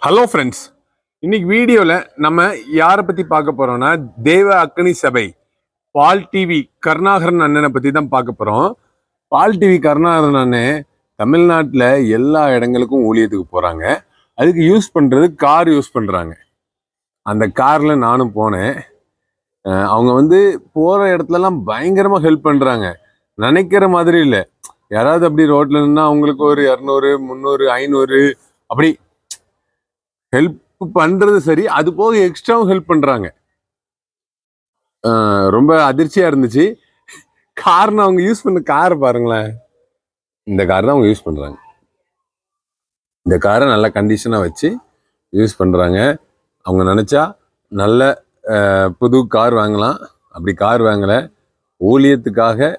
Hello friends, இன்னைக்கு வீடியோவில் நம்ம யாரை பற்றி பார்க்க போகிறோம்னா தேவ அக்னி சபை பால் டிவி கருணாகரன் அண்ணனை பற்றி தான் பார்க்க போகிறோம். பால் டிவி கருணாகரன் அண்ணன் தமிழ்நாட்டில் எல்லா இடங்களுக்கும் ஊழியத்துக்கு போகிறாங்க. அதுக்கு யூஸ் பண்ணுறது கார் யூஸ் பண்ணுறாங்க. அந்த காரில் நானும் போனேன். அவங்க போகிற இடத்துலலாம் பயங்கரமாக ஹெல்ப் பண்ணுறாங்க. நினைக்கிற மாதிரி இல்லை. யாராவது அப்படி ரோட்டில் நின்னா அவங்களுக்கு ஒரு 200, 300, 500 அப்படி ஹெல்ப் பண்றது சரி, அது போக எக்ஸ்ட்ராவும் ஹெல்ப் பண்றாங்க. ரொம்ப அதிர்ச்சியா இருந்துச்சு. காரணம் அவங்க யூஸ் பண்ண கார் பாருங்களேன். இந்த கார் தான் அவங்க யூஸ் பண்றாங்க. இந்த காரை நல்ல கண்டிஷனா வச்சு யூஸ் பண்றாங்க. அவங்க நினைச்சா நல்ல புது கார் வாங்கலாம். அப்படி கார் வாங்கல, ஊழியத்துக்காக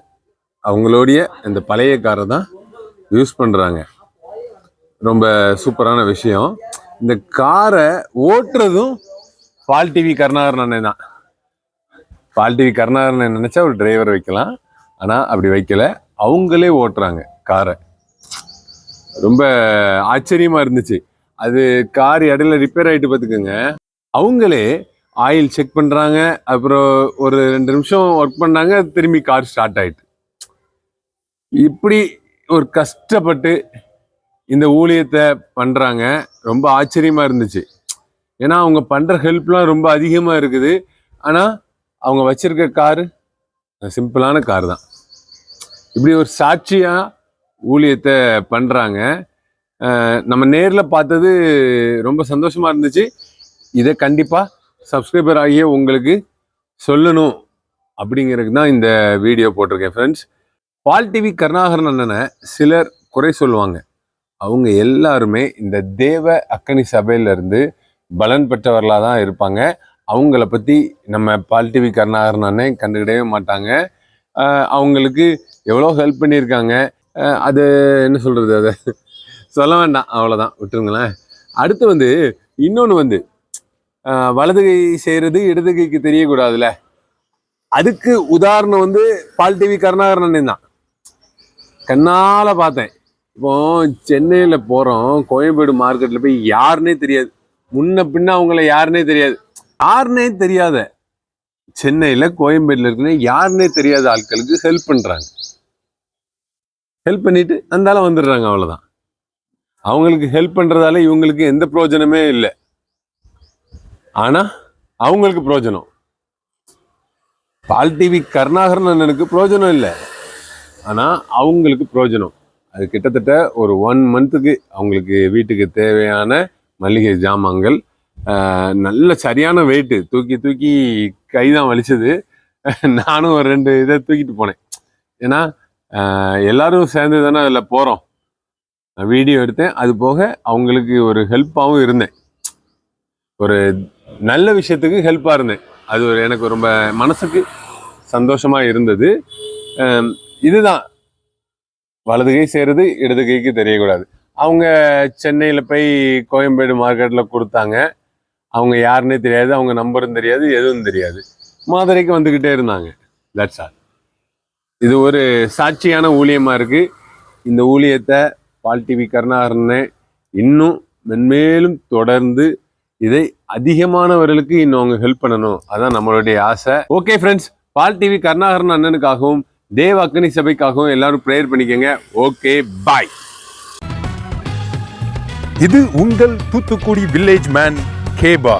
அவங்களுடைய இந்த பழைய காரை தான் யூஸ் பண்றாங்க. ரொம்ப சூப்பரான விஷயம். இந்த காரை ஓட்டுறதும் பால் டிவி கருணாகரன் அண்ணன் தான். பால் டிவி கருணாகரன் நினைச்சா ஒரு டிரைவர் வைக்கலாம், ஆனா அப்படி வைக்கல, அவங்களே ஓட்டுறாங்க காரை. ரொம்ப ஆச்சரியமா இருந்துச்சு. அது கார் இடையில ரிப்பேர் ஆயிட்டு பார்த்துக்குங்க, அவங்களே ஆயில் செக் பண்றாங்க. அப்புறம் ஒரு 2 நிமிஷம் ஒர்க் பண்ணாங்க, திரும்பி கார் ஸ்டார்ட் ஆயிட்டு. இப்படி ஒரு கஷ்டப்பட்டு இந்த ஊழியத்தை பண்றாங்க. ரொம்ப ஆச்சரியமா இருந்துச்சு. ஏன்னா அவங்க பண்ற ஹெல்ப்லாம் ரொம்ப அதிகமா இருக்குது. ஆனா அவங்க வச்சிருக்க காரு சிம்பிளான கார் தான். இப்படி ஒரு சாட்சியா ஊழியத்தை பண்றாங்க. நம்ம நேர்ல பார்த்தது ரொம்ப சந்தோஷமா இருந்துச்சு. இதை கண்டிப்பா சப்ஸ்கிரைபர் ஆகிய உங்களுக்கு சொல்லணும் அப்படிங்கிறதுக்கு தான் இந்த வீடியோ போட்டிருக்கேன். ஃப்ரெண்ட்ஸ், பால் டிவி கருணாகரன் அண்ணனை சிலர் குறை சொல்லுவாங்க. அவங்க எல்லாருமே இந்த தேவ அக்னி சபையிலிருந்து பலன் பெற்றவர்களாக தான் இருப்பாங்க. அவங்கள பற்றி நம்ம பால் டிவி கருணாகரன் அண்ணன் கண்டுக்கிடவே மாட்டாங்க. அவங்களுக்கு எவ்வளோ ஹெல்ப் பண்ணியிருக்காங்க. அது என்ன சொல்கிறது, அதை சொல்ல வேண்டாம், அவ்வளோதான், விட்டுருங்களேன். அடுத்து இன்னொன்று வலது கை செய்கிறது இடது கைக்கு தெரியக்கூடாதுல்ல. அதுக்கு உதாரணம் பால் டிவி கருணாகரன் அண்ணன் தான். கண்ணால் பார்த்தேன். இப்போ சென்னையில் போகிறோம், கோயம்பேடு மார்க்கெட்டில் போய் யாருன்னே தெரியாது, முன்ன பின்ன அவங்கள யாருன்னே தெரியாது. யாருன்னே தெரியாத சென்னையில் கோயம்பேடில் இருக்குன்னு யாருன்னே தெரியாத ஆட்களுக்கு ஹெல்ப் பண்ணுறாங்க. ஹெல்ப் பண்ணிட்டு அந்தாலும் வந்துடுறாங்க, அவ்வளோதான். அவங்களுக்கு ஹெல்ப் பண்ணுறதால இவங்களுக்கு எந்த பிரயோஜனமே இல்லை. ஆனால் அவங்களுக்கு பிரயோஜனம். பால் டிவி கருணாகரன் அண்ணனுக்கு பிரயோஜனம் இல்லை, ஆனால் அவங்களுக்கு பிரயோஜனம். அது கிட்டத்தட்ட ஒரு 1 மந்த்துக்கு அவங்களுக்கு வீட்டுக்கு தேவையான மளிகை ஜாமான்கள், நல்ல சரியான வெயிட்டு, தூக்கி தூக்கி கைதான் வலிச்சது. நானும் ஒரு 2 இதை தூக்கிட்டு போனேன். ஏன்னா எல்லாரும் சேர்ந்து தானே அதில் போகிறோம். வீடியோ எடுத்தேன். அது போக அவங்களுக்கு ஒரு ஹெல்ப்பாகவும் இருந்தேன். ஒரு நல்ல விஷயத்துக்கு ஹெல்ப்பாக இருந்தேன். அது எனக்கு ரொம்ப மனசுக்கு சந்தோஷமாக இருந்தது. இதுதான், வலது கை செய்கிறது இடது கைக்கு தெரியக்கூடாது. அவங்க சென்னையில் போய் கோயம்பேடு மார்க்கெட்டில் கொடுத்தாங்க. அவங்க யாருன்னே தெரியாது, அவங்க நம்பரும் தெரியாது, எதுவும் தெரியாது. மதுரைக்கு வந்துக்கிட்டே இருந்தாங்க. That's all. இது ஒரு சாட்சியான ஊழியமாக இருக்குது. இந்த ஊழியத்தை பால் டிவி கருணாகரனை இன்னும் மென்மேலும் தொடர்ந்து இதை அதிகமானவர்களுக்கு இன்னும் அவங்க ஹெல்ப் பண்ணணும். அதான் நம்மளுடைய ஆசை. ஓகே ஃப்ரெண்ட்ஸ், பால் டிவி கருணாகரன் அண்ணனுக்காகவும் தேவ அக்னி சபைக்காகவும் எல்லாரும் பிரேயர் பண்ணிக்கங்க. ஓகே, பாய். இது உங்கள் தூத்துக்குடி வில்லேஜ் மேன் கேபா.